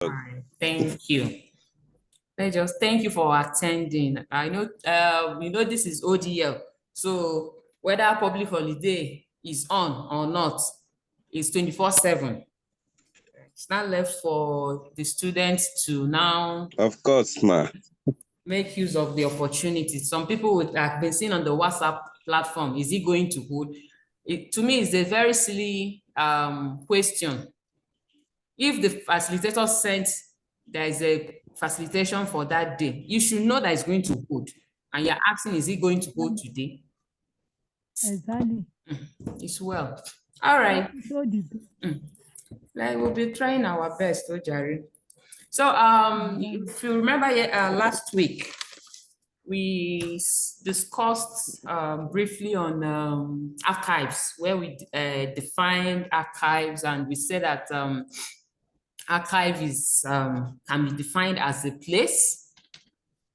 All right. Thank you. Just thank you for attending. I know, this is ODL. So whether public holiday is on or not, it's 24/7. It's not left for the students to now Of course, ma. make use of the opportunity. Some people would have been seen on the WhatsApp platform. Is he going to hold? To me, it's a very silly question. If the facilitator sent there is a facilitation for that day, you should know that it's going to hold. And you're asking, is it going to hold today? Exactly. It's well. All right. So Like we'll be trying our best, Jerry. So if you remember last week, we discussed briefly on archives, where we defined archives, and we said that archive is can be defined as a place.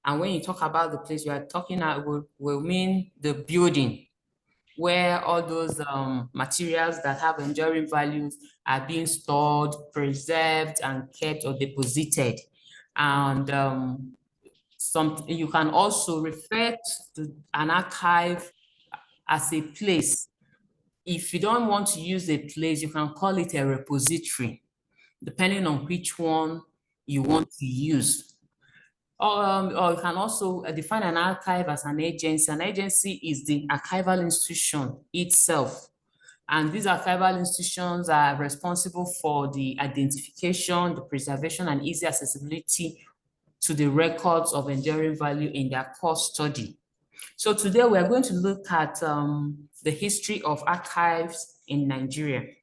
And when you talk about the place, you are talking about will mean the building where all those materials that have enduring values are being stored, preserved, and kept or deposited. And you can also refer to an archive as a place. If you don't want to use a place, you can call it a repository, depending on which one you want to use. Or you can also define an archive as an agency. An agency is the archival institution itself. And these archival institutions are responsible for the identification, the preservation, and easy accessibility to the records of enduring value in their core study. So today we are going to look at the history of archives in Nigeria.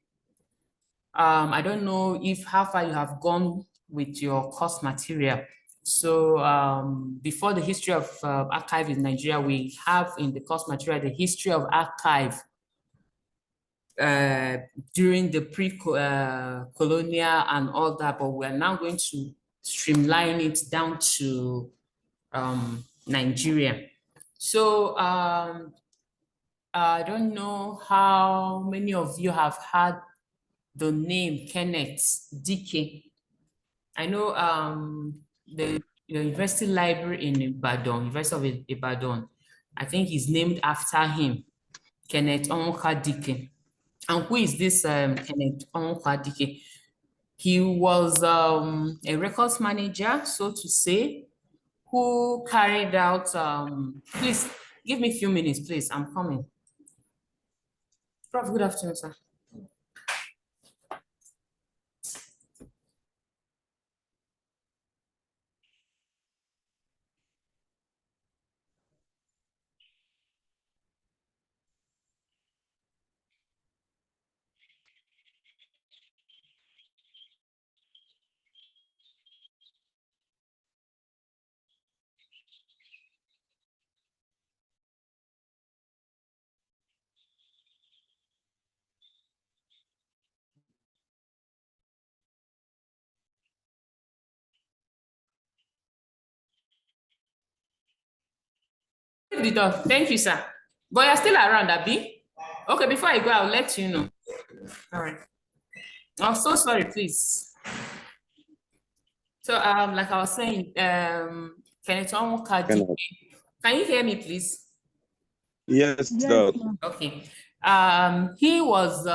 I don't know how far you have gone with your course material. So before the history of archive in Nigeria, we have in the course material the history of archive during the pre-colonial and all that, but we're now going to streamline it down to Nigeria. So I don't know how many of you have had the name Kenneth Dike. I know the University Library in Ibadan, University of Ibadan, I think is named after him, Kenneth Onwuka Dike. And who is this Kenneth Onwuka Dike? He was a records manager, so to say, who carried out, please give me a few minutes, please, I'm coming. Prof, good afternoon, sir. The door. Thank you, sir. But you're still around, Abby? Okay, before I go, I'll let you know. All right. I'm so sorry, please. So, like I was saying, Kenneth Onwuka Dike. Can you hear me, please? Yes, yes, okay. He was,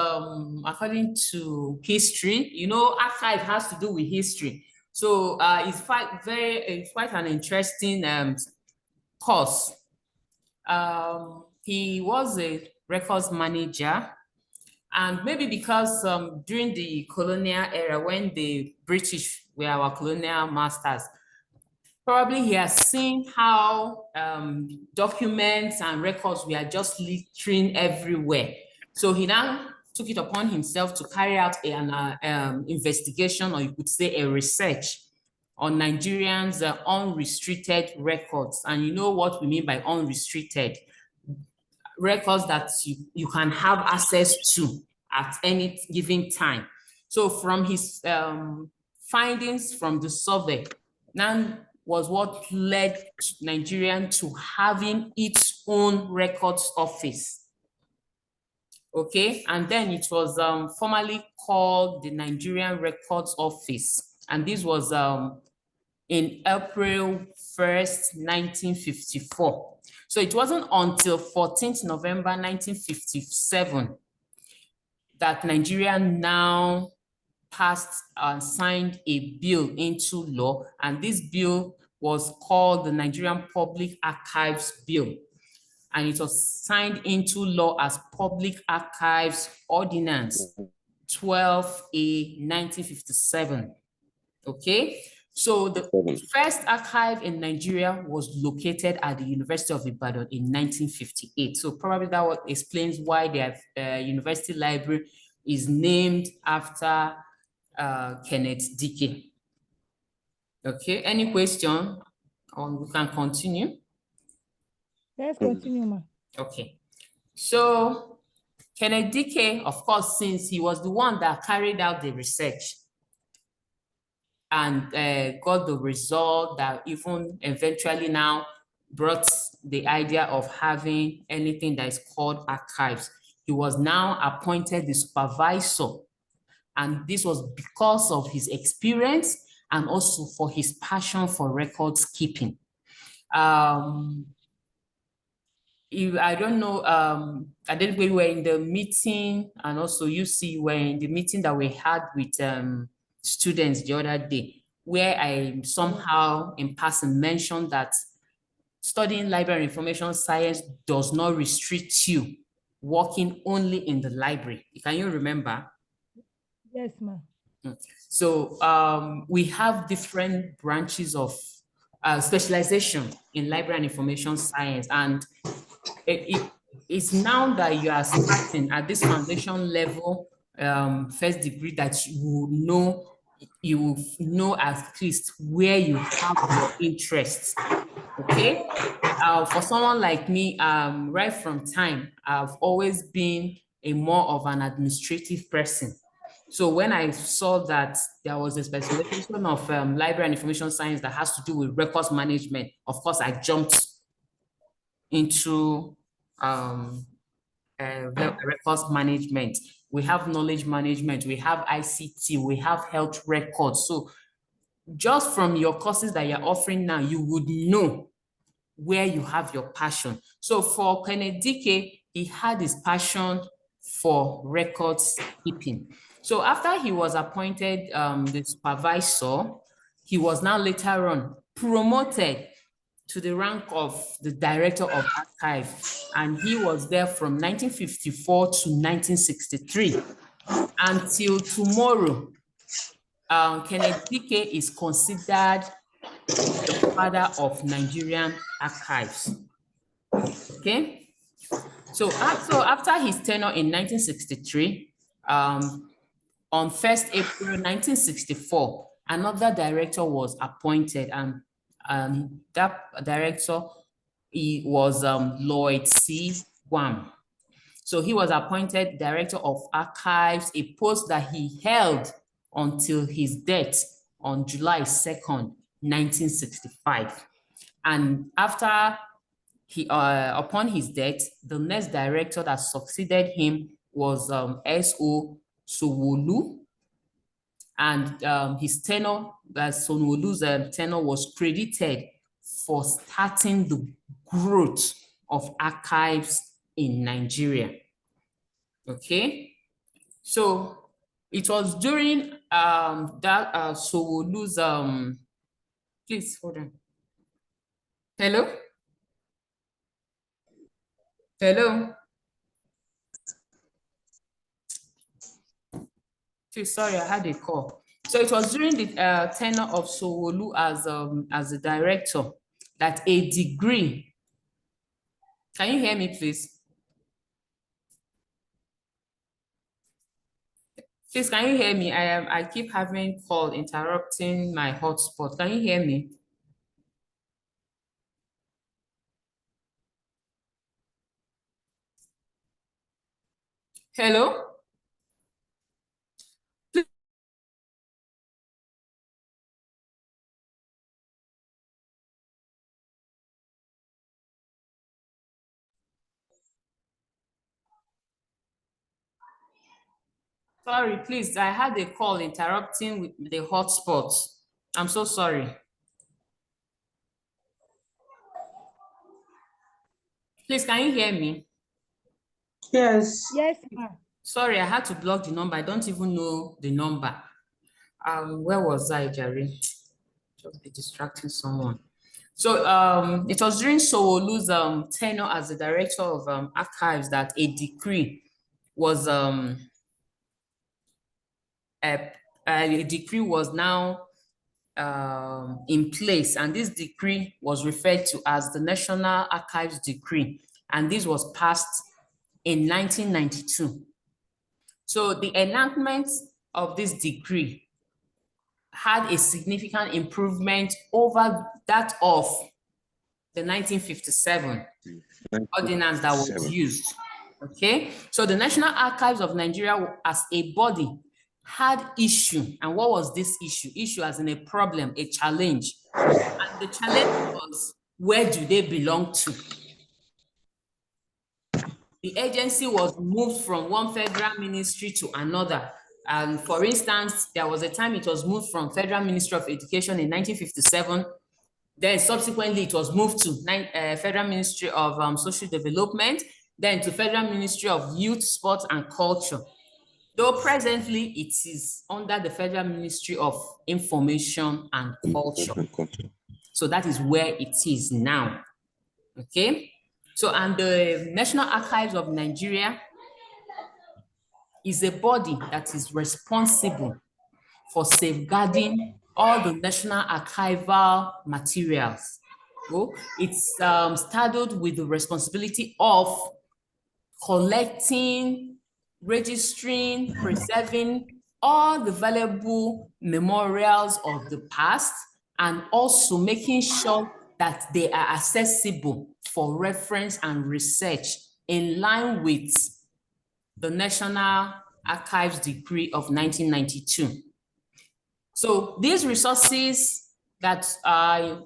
according to history, archive has to do with history. So it's quite an interesting course. He was a records manager, and maybe because during the colonial era, when the British were our colonial masters, probably he has seen how documents and records were just littering everywhere. So he now took it upon himself to carry out an investigation, or you could say a research, on Nigerians' unrestricted records. And you know what we mean by unrestricted. Records that you can have access to at any given time. So from his findings from the survey, now was what led Nigeria to having its own records office. Okay, and then it was formally called the Nigerian Records Office. and this was in April 1st, 1954. So it wasn't until 14th November 1957 that Nigeria now passed and signed a bill into law, and this bill was called the Nigerian Public Archives Bill, and it was signed into law as Public Archives Ordinance 12A 1957. Okay, so the first archive in Nigeria was located at the University of Ibadan in 1958. So probably that explains why their university library is named after Kenneth Dike. Okay, any question? We can continue. Let's continue, ma. Okay, so Kenneth Dike, of course, since he was the one that carried out the research and got the result that even eventually now brought the idea of having anything that is called archives. He was now appointed the supervisor, and this was because of his experience and also for his passion for records keeping. I don't know, I think we were in the meeting, and also you see we're in the meeting that we had with students the other day, where I somehow in passing mentioned that studying library information science does not restrict you working only in the library. Can you remember? Yes, ma. So we have different branches of specialization in library and information science, and it's now that you are starting at this foundation level first degree that you will know at least where you have your interests. Okay, for someone like me, right from time, I've always been a more of an administrative person. So when I saw that there was a specialization of library and information science that has to do with records management, of course, I jumped into records management. We have knowledge management, we have ICT, we have health records. So just from your courses that you're offering now, you would know where you have your passion. So for Kenneth Dike, he had his passion for records keeping. So after he was appointed the supervisor, he was now later on promoted to the rank of the director of archive, and he was there from 1954 to 1963. Until tomorrow, Kenneth Dike is considered the father of Nigerian archives. Okay, so after his tenure in 1963, on 1st April 1964, another director was appointed, and that director was Lloyd C. Wham. So he was appointed director of archives, a post that he held until his death on July 2nd, 1965. And after upon his death, the next director that succeeded him was S.O. Sowolu, and his tenure, Sonolu's tenure was credited for starting the growth of archives in Nigeria. Okay, so it was during that Sowolu's please hold on. Hello? Hello? Sorry, I had a call. So it was during the tenure of Sowolu as a director that a degree. Can you hear me, please? Please, can you hear me? I keep having call interrupting my hotspot. Can you hear me? Hello? Sorry, please. I had a call interrupting with the hotspot. I'm so sorry. Please, can you hear me? Yes. Yes, ma. Sorry, I had to block the number. I don't even know the number. Where was I, Jerry? Just be distracting someone. So it was during Sowolu's tenure as the director of archives that a decree was now in place, and this decree was referred to as the National Archives Decree, and this was passed in 1992. So the enactment of this decree had a significant improvement over that of the 1957 ordinance that was 1957. used. Okay, so the National Archives of Nigeria as a body had issue. And what was this issue? Issue as in a problem, a challenge. And the challenge was, where do they belong to? The agency was moved from one federal ministry to another. And for instance, there was a time it was moved from Federal Ministry of Education in 1957. Then subsequently, it was moved to Federal Ministry of Social Development, then to Federal Ministry of Youth, Sports and Culture. Though presently, it is under the Federal Ministry of Information and Culture. So that is where it is now. Okay. So, and the National Archives of Nigeria is a body that is responsible for safeguarding all the national archival materials. So it's started with the responsibility of collecting, registering, preserving all the valuable memorials of the past, and also making sure that they are accessible for reference and research in line with the National Archives Decree of 1992. So these resources that are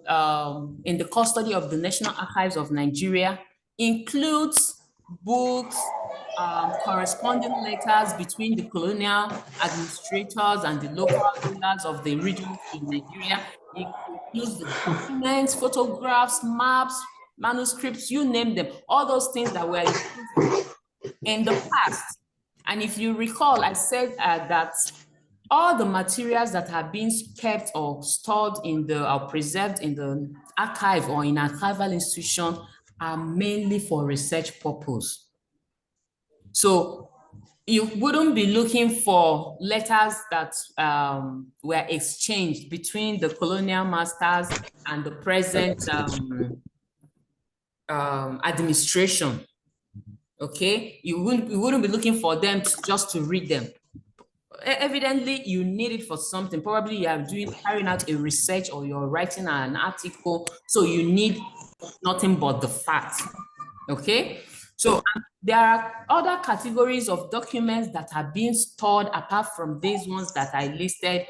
in the custody of the National Archives of Nigeria includes books, corresponding letters between the colonial administrators and the local rulers of the regions in Nigeria. It includes the documents, photographs, maps, manuscripts, you name them, all those things that were used in the past. And if you recall, I said that all the materials that are being kept or stored in the or preserved in the archive or in archival institution are mainly for research purpose. So you wouldn't be looking for letters that were exchanged between the colonial masters and the present administration. Okay, you wouldn't be looking for them just to read them. Evidently, you need it for something. Probably you are carrying out a research or you're writing an article, so you need nothing but the facts. Okay, so there are other categories of documents that are being stored apart from these ones that I listed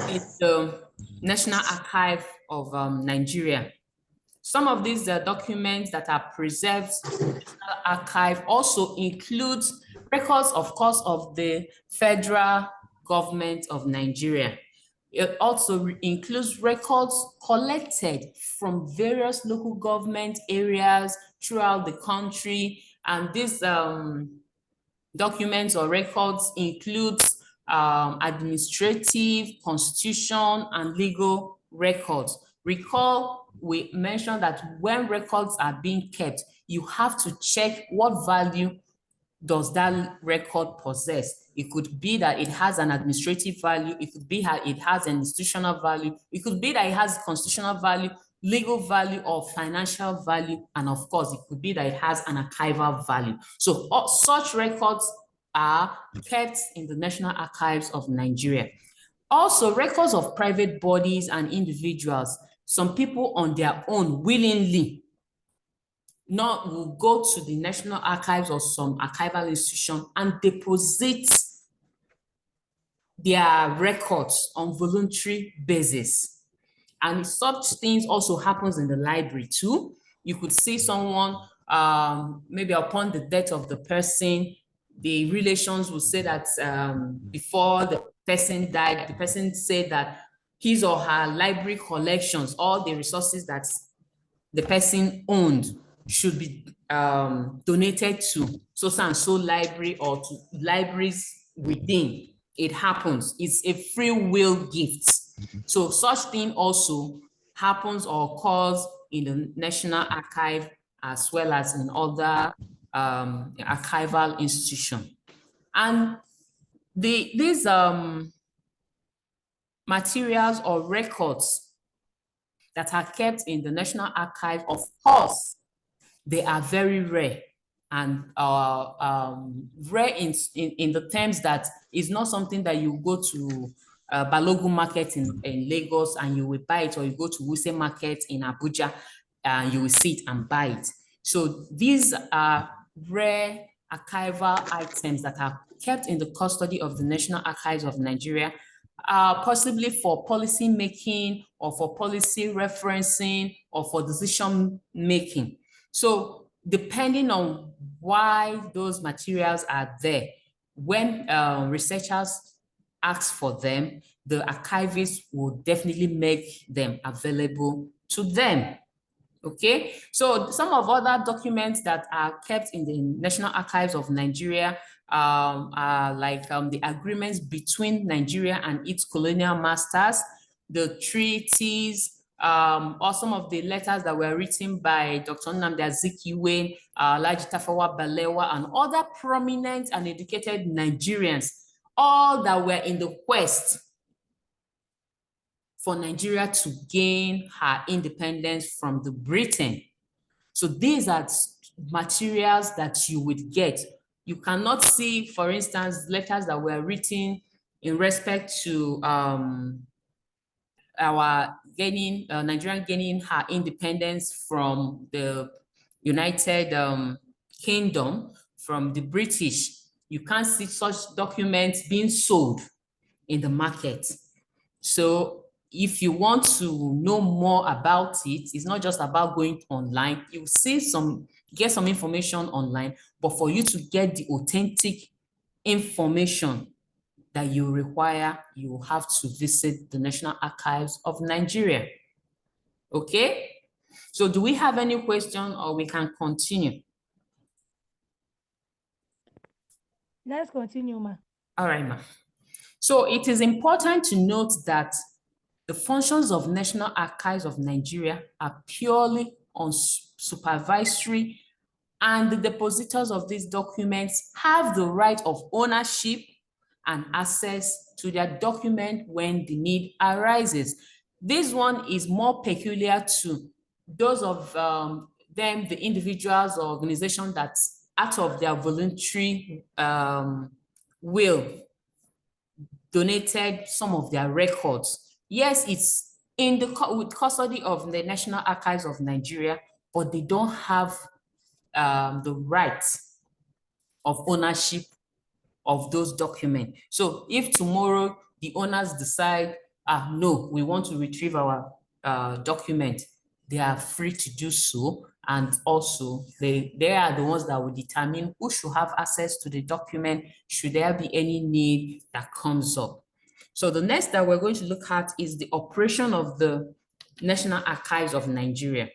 in the National Archive of Nigeria. Some of these documents that are preserved in the National Archive also includes records, of course, of the federal government of Nigeria. It also includes records collected from various local government areas throughout the country. And these documents or records includes administrative, constitution, and legal records. Recall, we mentioned that when records are being kept, you have to check what value does that record possess. It could be that it has an administrative value. It could be that it has an institutional value. It could be that it has constitutional value, legal value, or financial value. And of course, it could be that it has an archival value. So such records are kept in the National Archives of Nigeria. Also, records of private bodies and individuals. Some people on their own willingly will go to the National Archives or some archival institution and deposit their records on voluntary basis. And such things also happens in the library too. You could see someone, maybe upon the death of the person, the relations will say that before the person died, the person said that his or her library collections, all the resources that the person owned should be donated to so and so library or to libraries within. It happens. It's a free will gift. So such thing also happens or occurs in the National Archive as well as in other archival institution. And these materials or records that are kept in the National Archive, of course, they are very rare and rare in the terms that it's not something that you go to Balogun market in Lagos and you will buy it, or you go to Wuse market in Abuja and you will see it and buy it. So these are rare archival items that are kept in the custody of the National Archives of Nigeria, possibly for policy making or for policy referencing or for decision making. So depending on why those materials are there, when researchers ask for them, the archivist will definitely make them available to them. Okay, so some of other documents that are kept in the National Archives of Nigeria are like the agreements between Nigeria and its colonial masters, the treaties, or some of the letters that were written by Dr. Nnamdi Azikiwe, Alhaji Tafawa Balewa, and other prominent and educated Nigerians, all that were in the quest for Nigeria to gain her independence from the Britain. So these are materials that you would get. You cannot see, for instance, letters that were written in respect to our Nigerian gaining her independence from the United Kingdom, from the British. You can't see such documents being sold in the market. So if you want to know more about it, it's not just about going online. You see get some information online, but for you to get the authentic information that you require, you have to visit the National Archives of Nigeria. Okay? So do we have any question or we can continue? Let's continue, ma. All right, ma. So it is important to note that the functions of National Archives of Nigeria are purely on supervisory, and the depositors of these documents have the right of ownership and access to their document when the need arises. This one is more peculiar to those of them, the individuals or organizations that out of their voluntary will donated some of their records. Yes, it's in the with custody of the National Archives of Nigeria, but they don't have the right of ownership of those documents. So if tomorrow the owners decide, no, we want to retrieve our document, they are free to do so. And also they are the ones that will determine who should have access to the document should there be any need that comes up. So the next that we're going to look at is the operation of the National Archives of Nigeria.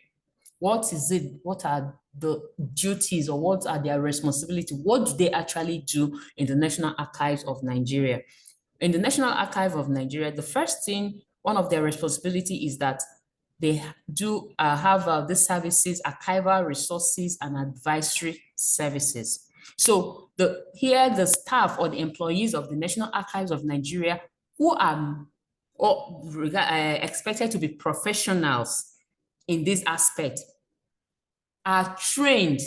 What is it? What are the duties or what are their responsibilities? What do they actually do in the National Archives of Nigeria? In the National Archive of Nigeria, the first thing, one of their responsibility is that they do have the services, archival resources and advisory services. So here the staff or the employees of the National Archives of Nigeria who are expected to be professionals in this aspect are trained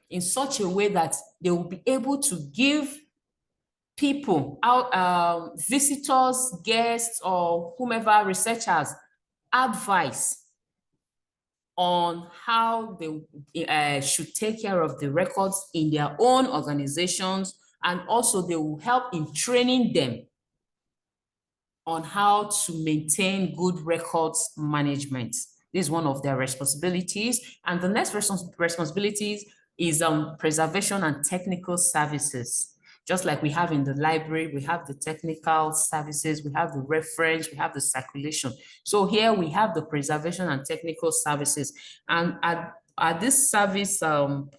in such a way that they will be able to give people, visitors, guests, or whomever, researchers, advice on how they should take care of the records in their own organizations, and also they will help in training them on how to maintain good records management. This is one of their responsibilities. And the next responsibilities is preservation and technical services. Just like we have in the library, we have the technical services, we have the reference, we have the circulation. So here we have the preservation and technical services. And at this service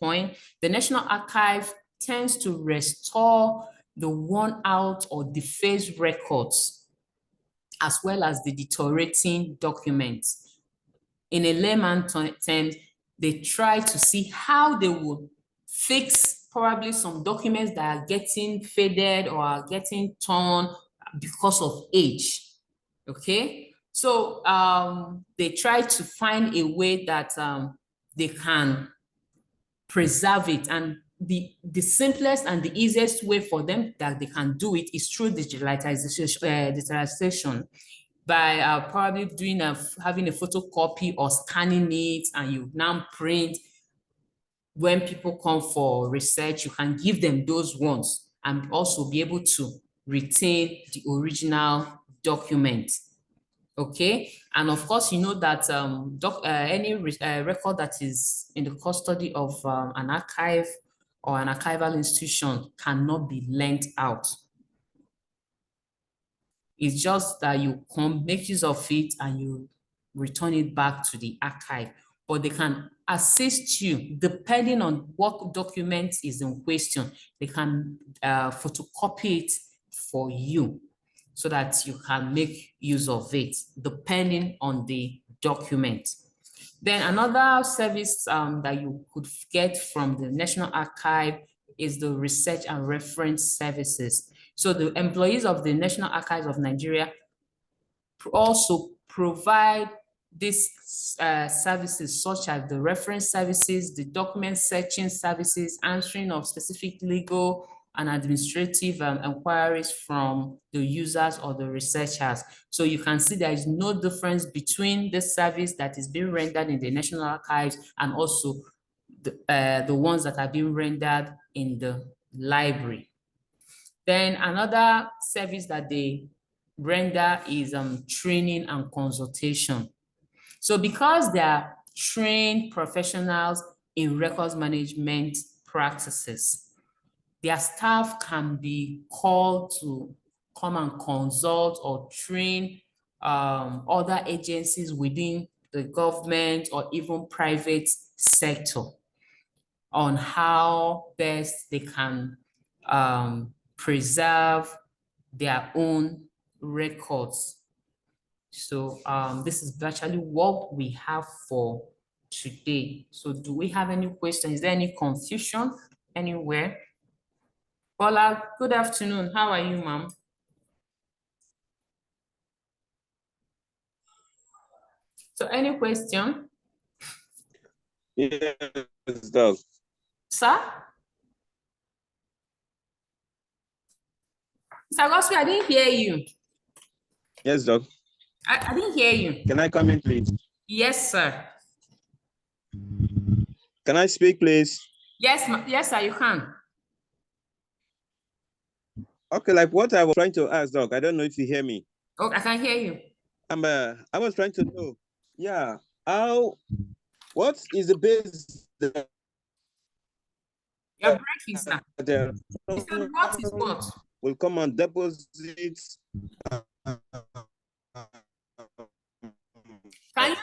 point, the National Archive tends to restore the worn out or defaced records, as well as the deteriorating documents. In a layman terms, they try to see how they will fix probably some documents that are getting faded or are getting torn because of age. Okay, so they try to find a way that they can preserve it, and the simplest and the easiest way for them that they can do it is through digitalization by probably doing having a photocopy or scanning it, and you now print. When people come for research, you can give them those ones and also be able to retain the original document. Okay, and of course, you know that any record that is in the custody of an archive or an archival institution cannot be lent out. It's just that you can make use of it and you return it back to the archive, but they can assist you depending on what document is in question. They can photocopy it for you so that you can make use of it depending on the document. Then another service that you could get from the National Archive is the research and reference services. So the employees of the National Archives of Nigeria also provide these services, such as the reference services, the document searching services, answering of specific legal and administrative inquiries from the users or the researchers. So you can see there is no difference between the service that is being rendered in the National Archives and also the ones that are being rendered in the library. Then another service that they render is training and consultation. So because they are trained professionals in records management practices, their staff can be called to come and consult or train other agencies within the government or even private sector on how best they can preserve their own records. So this is virtually what we have for today. So do we have any questions? Is there any confusion anywhere? Bola, good afternoon. How are you, ma'am? So any question? Yes, Doc. Sir? Mr. Gospel, I didn't hear you. Yes, Doc. I didn't hear you. Can I come in, please? Yes, sir. Can I speak, please? Yes, yes, sir, you can. Okay, like what I was trying to ask, Doc. I don't know if you hear me. Oh, I can hear you. I was trying to know, yeah, what is the base that You're breaking, sir. the You said what is what? will come and deposit? Can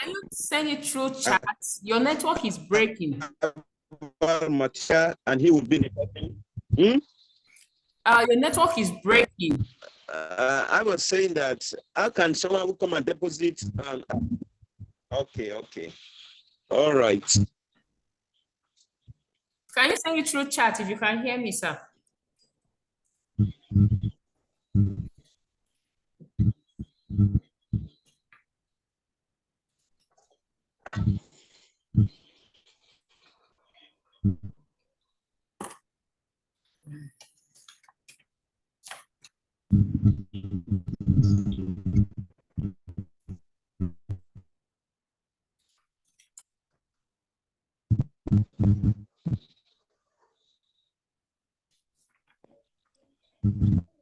you send it through chat? Your network is breaking. And he would be Your network is breaking. I was saying that how can someone who come and deposit? Okay. All right. Can you send it through chat if you can hear me, sir?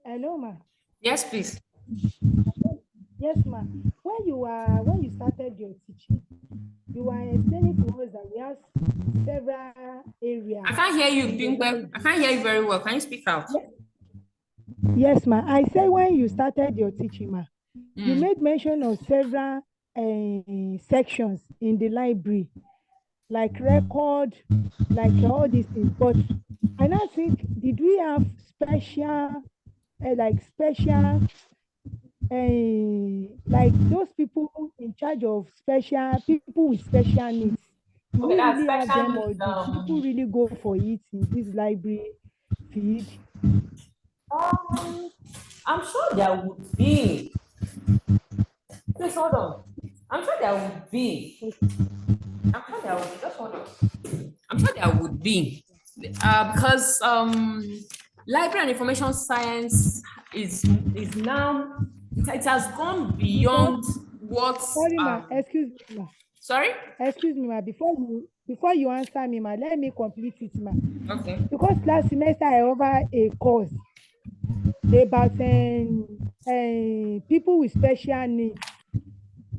Hello, ma. Yes, please. Yes, ma. When you started your teaching, you were explaining to us that we have several area. I can't hear you, in the Bimpe. I library. can't hear you very well. Can you speak out? Yes, ma. I say when you started your teaching, ma, you Mm. made mention of several sections in the library, like record, like all these things. But I now think, did we have special, special, like those people in charge of special people with special needs? Do Okay, we that's really have special them, or needs. do people really go for it in this library field? I'm sure there would be. Please hold on. I'm sure there would be. I'm sure there would be. Just hold on. I'm sure there would be. Because library and information science is now it has gone Because, beyond what sorry, ma, excuse me, ma. sorry? Excuse me, ma. Before you answer me, ma, let me complete it, ma. Okay. Because last semester I offered a course about people with special needs.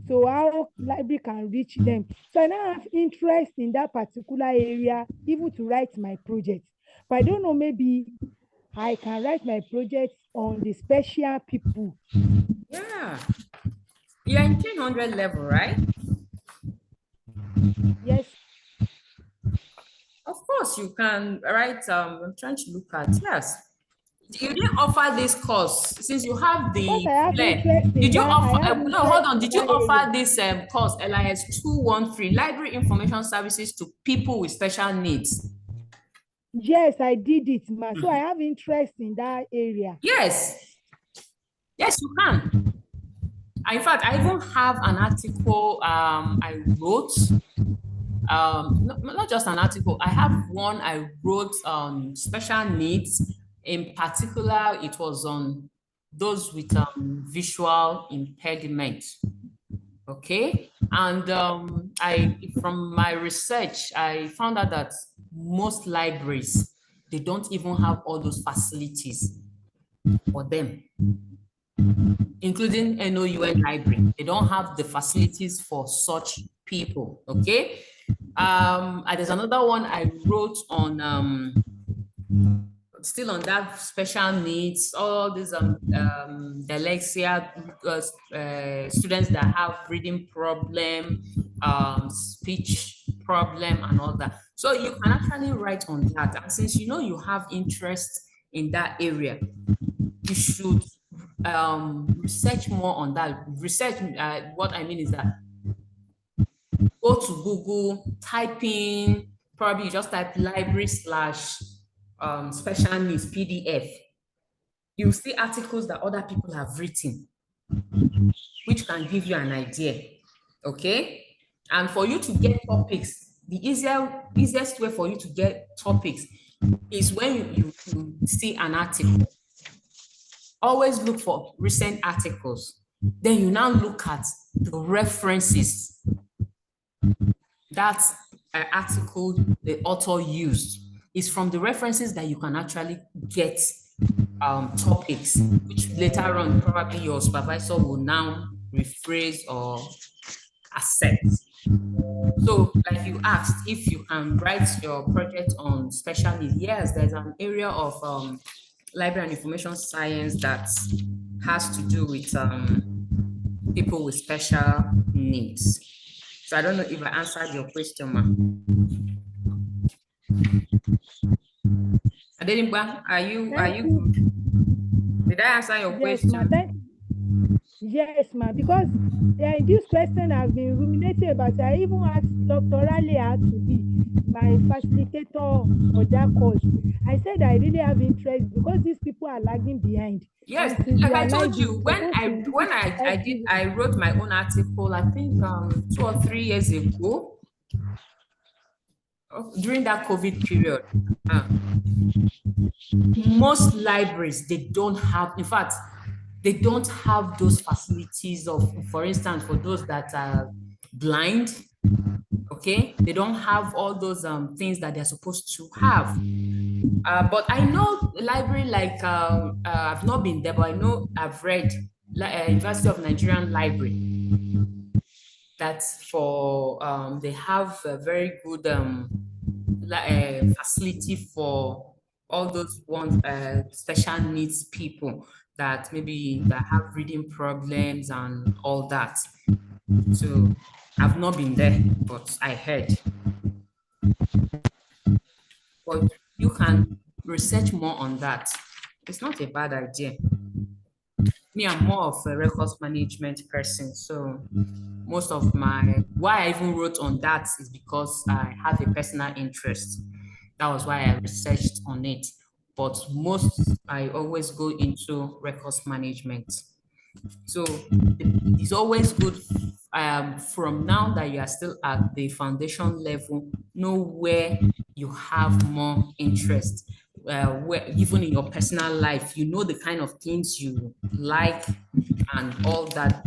So how library can reach them. So I now have interest in that particular area, even to write my project. But I don't know, maybe I can write my project on the special people. Yeah. You're in 300 level, right? Yes. Of course you can write I'm trying to look at yes. You didn't offer this course since you have Because the I have flair. interest in Did you that, I offer have no hold interest on, in did you that area. offer this course LIS 213 library information services to people with special needs? Yes, I did it, ma. So I have interest in that area. Yes, yes, you can. In fact, I even have an article I wrote. Not just an article. I have one I wrote on special needs. In particular, it was on those with visual impediment. Okay, and from my research, I found out that most libraries they don't even have all those facilities for them, including NOUN library. They don't have the facilities for such people. Okay. And there's another one I wrote on still on that special needs, all these dyslexia students that have reading problem, speech problem, and all that. So you can actually write on that. And since you know you have interest in that area, you should research more on that. Research, what I mean is that go to Google, type in, probably you just type library slash special needs PDF. You see articles that other people have written, which can give you an idea. Okay. And for you to get topics, the easiest way for you to get topics is when you see an article. Always look for recent articles. Then you now look at the references that article the author used. Is from the references that you can actually get topics, which later on probably your supervisor will now rephrase or accept. So, like you asked, if you can write your project on special needs, yes, there's an area of library and information science that has to do with people with special needs. So I don't know if I answered your question, ma. Adenigba, are you good? Did I answer your Yes, ma. question? Yes, ma. Because this question I've been ruminating about. I even asked Dr. Raleigh how to be my facilitator for that course. I said I really have interest because these people are lagging behind. Yes, And since like we I are told library, you, we're supposed to I wrote my own article, I think 2 or 3 years ago, during that COVID period. Most libraries, they don't have, in fact, they don't have those facilities of, for instance, for those that are blind, okay? They don't have all those things that they're supposed to have. But I know a library like, I've not been there, but I know I've read University of Nigerian Library. That's for, they have a very good facility for all those ones, special needs people that maybe that have reading problems and all that. So I've not been there, but I heard. But you can research more on that. It's not a bad idea. Me, I'm more of a records management person, so most of why I even wrote on that is because I have a personal interest. That was why I researched on it. But I always go into records management. So it's always good from now that you are still at the foundation level, know where you have more interest. Where even in your personal life, you know the kind of things you like and all that.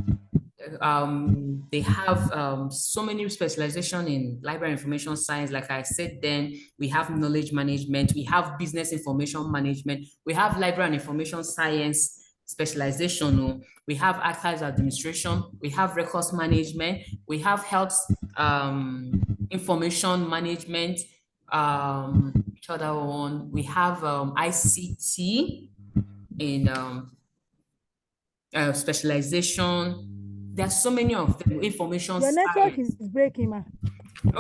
They have so many specialization in library information science. Like I said, then we have knowledge management, we have business information management, we have library and information science specialization. We have archives administration, we have records management, we have health information management. Which other one? We have ICT in specialization. There are so many of them. Information Your network science. is breaking, ma.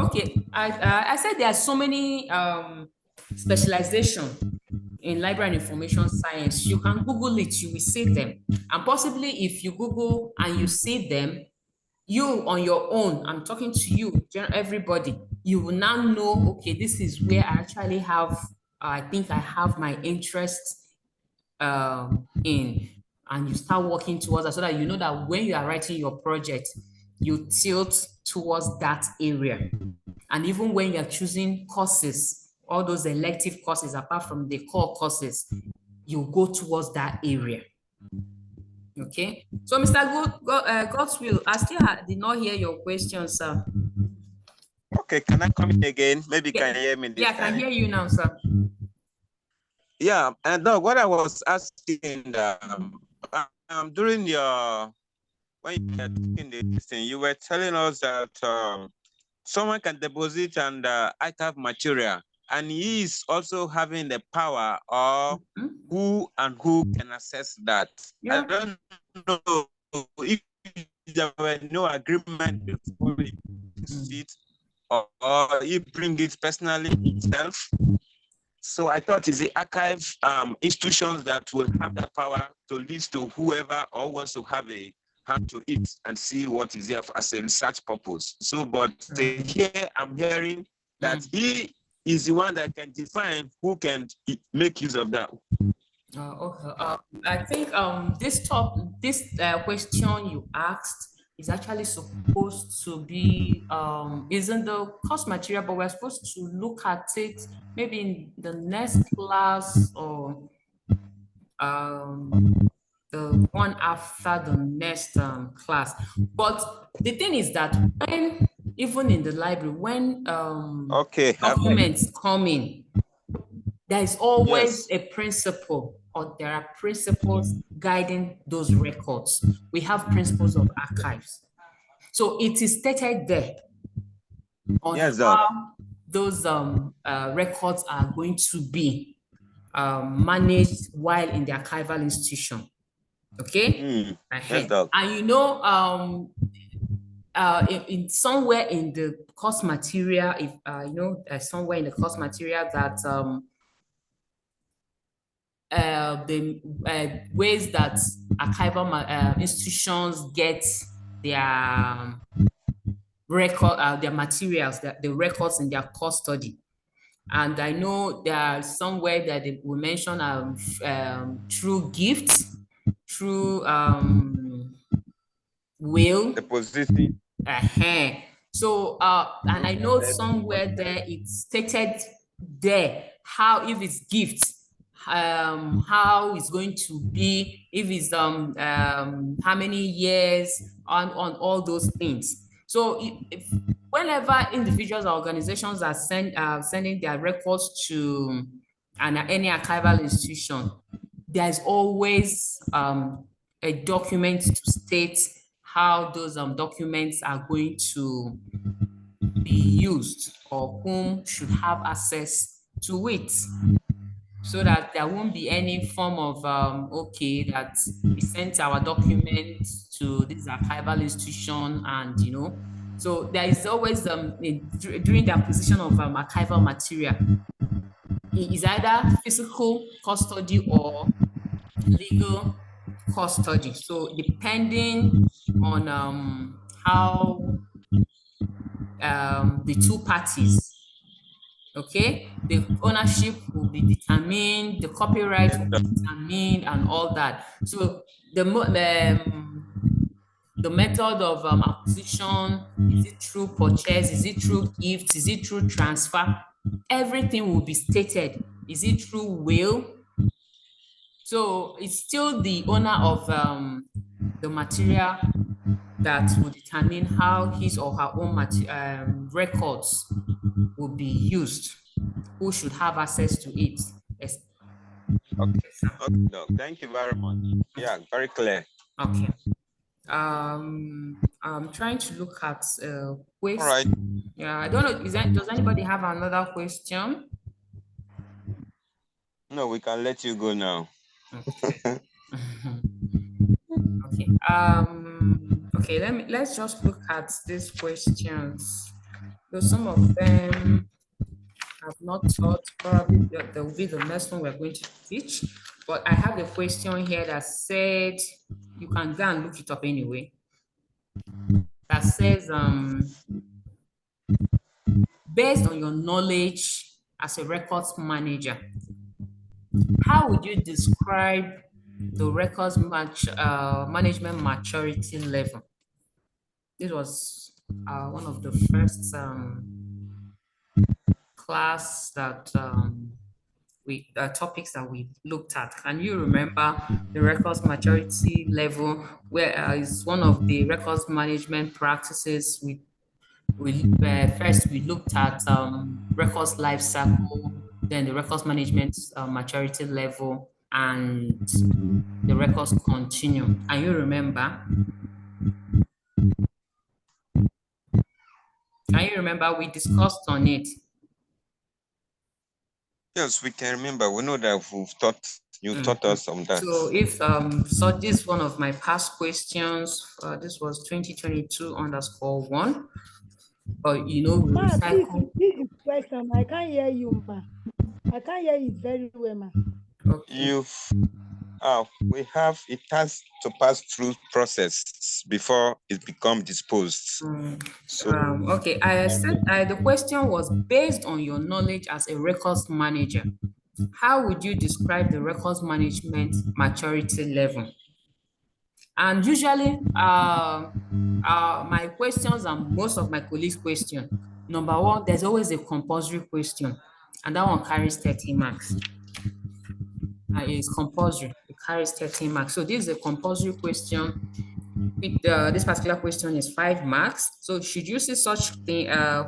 Okay, I said there are so many specialization in library and information science. You can Google it, you will see them. And possibly if you Google and you see them, you on your own, I'm talking to you, everybody, you will now know, okay, this is where I actually have, I think I have my interest in, and you start working towards that so that you know that when you are writing your project, you tilt towards that area. And even when you're choosing courses, all those elective courses, apart from the core courses, you go towards that area. Okay. So, Mr. Godswill, I still did not hear your question, sir. Okay, can I come in again? Maybe you can hear me this Yeah, I can time. hear you now, sir. Yeah, and no, what I was asking during when you were taking this thing, you were telling us that someone can deposit and archive material, and he is also having the power of who can access that. Yeah. I don't know if there were no agreement before he it, or he bring it personally himself. So I thought it's the archive institutions that will have the power to list to whoever or wants to have a hand to it and see what is there as a research purpose. So, but here I'm hearing that he is the one that can define who can make use of that. Okay. I think this question you asked is actually supposed to be isn't the course material, but we're supposed to look at it maybe in the next class or the one after the next class. But the thing is that when even in the library, when documents come in, there is always a principle, or there are principles guiding those records. We have principles of archives. So it is stated there on how those records are going to be managed while in the archival institution. Okay? And you know, in somewhere in the course material, if somewhere in the course material that the ways that archival institutions get their record, their materials, the records in their custody. And I know there are somewhere that they will mention through gifts, through will. Depositing. So, and I know somewhere there it's stated there how, if it's gifts, how it's going to be, if it's how many years on all those things. So if whenever individuals or organizations are sending their records to any archival institution, there's always a document to state how those documents are going to be used or whom should have access to it, so that there won't be any form of okay, that we sent our documents to this archival institution, and so there is always during the acquisition of archival material, it is either physical custody or legal custody. So depending on how the two parties, okay, the ownership will be determined, the copyright will be determined, and all that. So the method of acquisition, is it through purchase, is it through gift, is it through transfer, everything will be stated. Is it through will? So it's still the owner of the material that will determine how his or her own records will be used, who should have access to it. Yes. Okay, no, thank you very much. Yeah, very clear. Okay. I'm trying to look at question. All right. Yeah, I don't know. Does anybody have another question? No, we can let you go now. Okay. Okay. Okay, let's just look at these questions. So some of them have not taught. Probably there will be the next one we're going to teach. But I have a question here that said, you can go and look it up anyway. That says, based on your knowledge as a records manager, how would you describe the records management maturity level? This was one of the first class that topics that we looked at. Can you remember the records maturity level, where is one of the records management practices? First we looked at records life cycle, then the records management maturity level, and the records continuum. Can you remember? Can you remember we discussed on it? Yes, we can remember. We know that you taught us on that. So if so this is one of my past questions. This was 2022_1. But Ma, please, recycle. this is question. I can't hear you, ma. I can't hear it very well, ma. Okay. It has to pass through process before it becomes disposed. So Okay, I said the question was based on your knowledge as a records manager. How would you describe the records management maturity level? And usually, my questions and most of my colleagues' questions, number one, there's always a compulsory question, and that one carries 30 marks. It's compulsory, it carries 30 marks. So this is a compulsory question. This particular question is 5 marks. So should you see such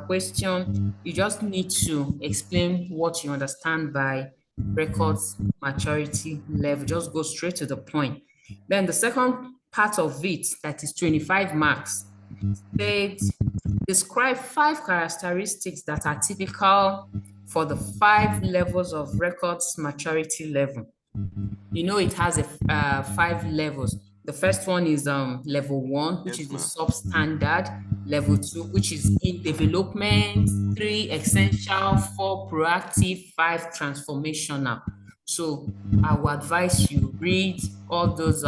question, you just need to explain what you understand by records maturity level. Just go straight to the point. Then the second part of it, that is 25 marks, says describe 5 characteristics that are typical for the 5 levels of records maturity level. It has 5 levels. The first one is level 1, which is the substandard. Level 2, which is in development. 3, essential. 4, proactive. 5, transformational. So I would advise you read all those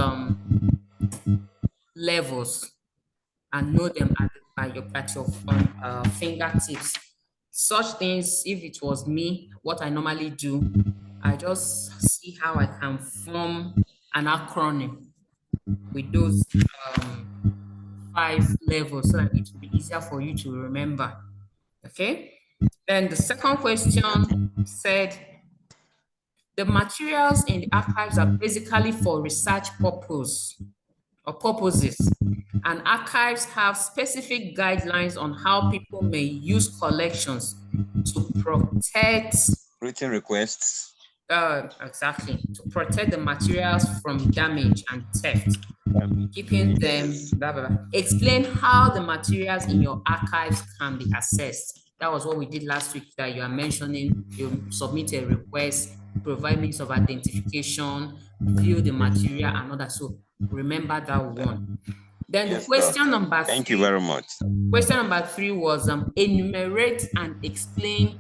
levels and know them at your fingertips. Such things, if it was me, what I normally do, I just see how I can form an acronym with those 5 levels so that it will be easier for you to remember. Okay? Then the second question said, the materials in the archives are basically for research purposes, and archives have specific guidelines on how people may use collections to protect written requests. Exactly, to protect the materials from damage and theft, keeping them, blah, blah, blah. Explain how the materials in your archives can be accessed. That was what we did last week that you are mentioning. You submit a request, provide means of identification, view the material and all that. So remember that one. Then Yes, the question number thank three. you very much. Question number 3 was enumerate and explain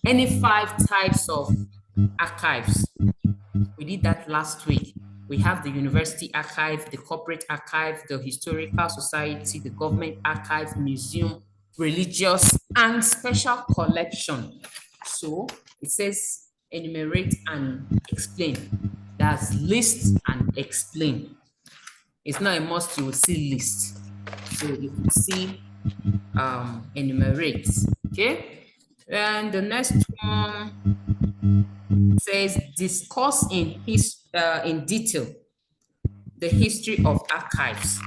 any five types of archives. We did that last week. We have the university archive, the corporate archive, the historical society, the government archive, museum, religious, and special collection. So it says enumerate and explain. That's list and explain. It's not a must you will see list. So you could see enumerate. Okay. And the next one says discuss in detail the history of archives.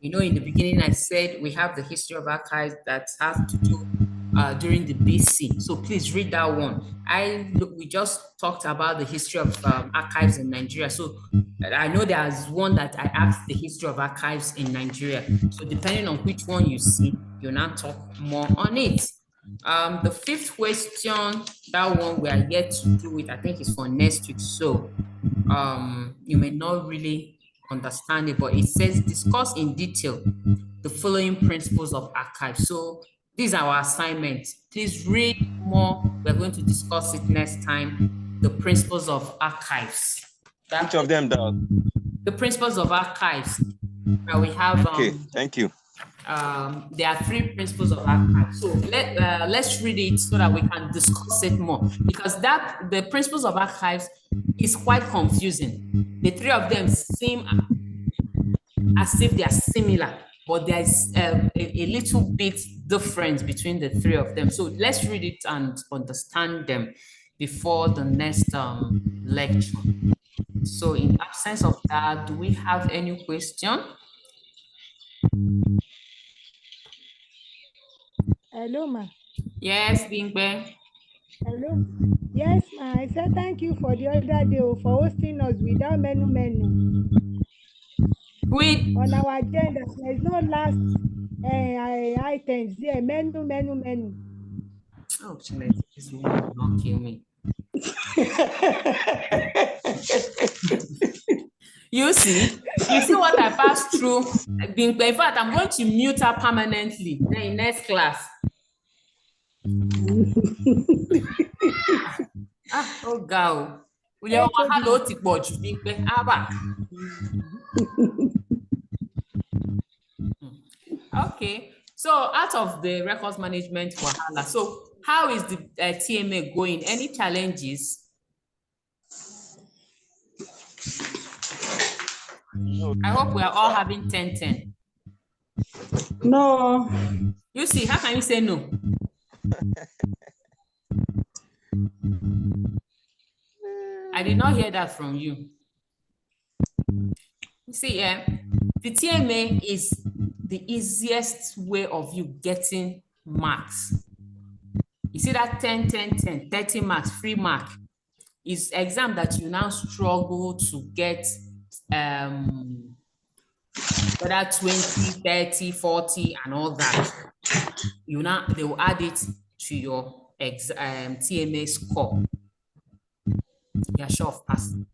You know, in the beginning, I said we have the history of archives that have to do during the BC. So please read that one. We just talked about the history of archives in Nigeria. So I know there's one that I asked the history of archives in Nigeria. So depending on which one you see, you'll now talk more on it. The 5th question, that one we are yet to do it. I think it's for next week. So you may not really understand it, but it says discuss in detail the following principles of archive. So these are our assignments. Please read more. We're going to discuss it next time. The principles of archives. Which of them, Doc? The principles of archives. Now we have. Okay, thank you. There are 3 principles of archives. So let's read it so that we can discuss it more, because the principles of archives is quite confusing. The 3 of them seem as if they are similar, but there is a little bit difference between the 3 of them. So let's read it and understand them before the next lecture. So in absence of that, do we have any question? Hello, ma. Yes, Bingbe. Hello. Yes, ma. I said thank you for the other day for hosting us without menu. On our agenda, there is no last items there. Menu. Oh, this woman will not kill me. You see what I passed through. In fact, I'm going to mute her permanently. Then in next class. Oh, girl. Hello, okay. So out of the records management wahala, so how is the TMA going? Any challenges? I hope we are all having 10-10. No. You see, how can you say no? I did not hear that from you. You see, the TMA is the easiest way of you getting marks. You see that 10, 10, 10, 30 marks, free mark is exam that you now struggle to get whether 20, 30, 40, and all that. They will add it to your TMA score. You're sure of passing.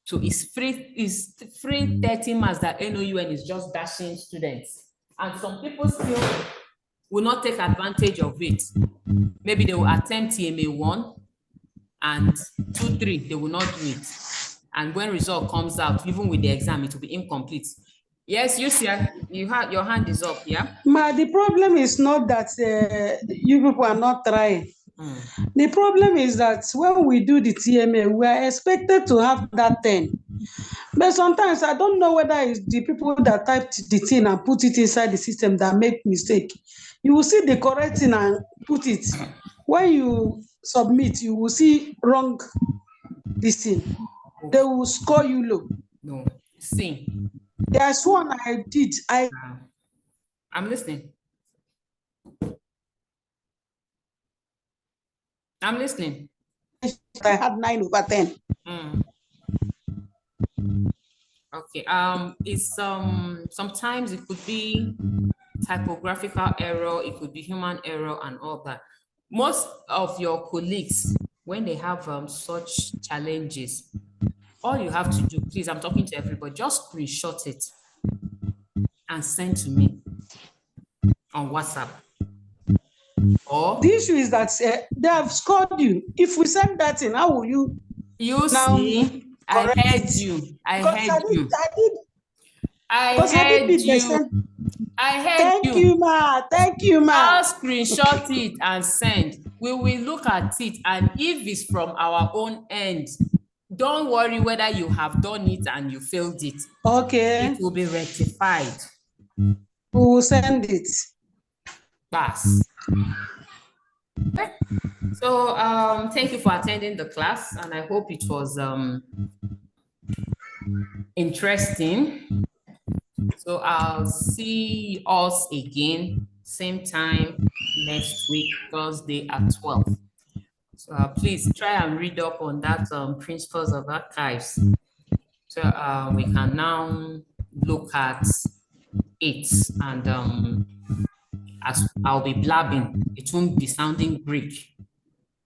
So it's free 30 marks that NOUN is just dashing students. And some people still will not take advantage of it. Maybe they will attempt TMA 1 and 2, 3, they will not do it. And when result comes out, even with the exam, it will be incomplete. Yes, you see, your hand is up, yeah? Ma, the problem is not that you people are not trying. The problem is that when we do the TMA, we are expected to have that 10. But sometimes I don't know whether it's the people that typed the thing and put it inside the system that make mistake. You will see the correct thing and put it. When you submit, you will see wrong this thing. They will score you low. No, see. There's one I did. I'm listening. I'm listening. I had 9/10. Mm. Okay. It's sometimes it could be typographical error, it could be human error and all that. Most of your colleagues, when they have such challenges, all you have to do, please, I'm talking to everybody, just screenshot it and send to me on WhatsApp. Or The issue is that they have scored you. If we send that in, how will you you now see, I correct heard it? you. I Because heard you. I I heard did they you. send. I heard Thank you, ma. Thank you, ma. Just screenshot it and send. We will look at it, and if it's from our own end, don't worry whether you have done it and you failed it. Okay. It will be rectified. We will send it. Pass. Okay. So thank you for attending the class, and I hope it was interesting. So I'll see us again same time next week, Thursday at 12. So please try and read up on that principles of archives. So we can now look at it, and as I'll be blabbing, it won't be sounding Greek.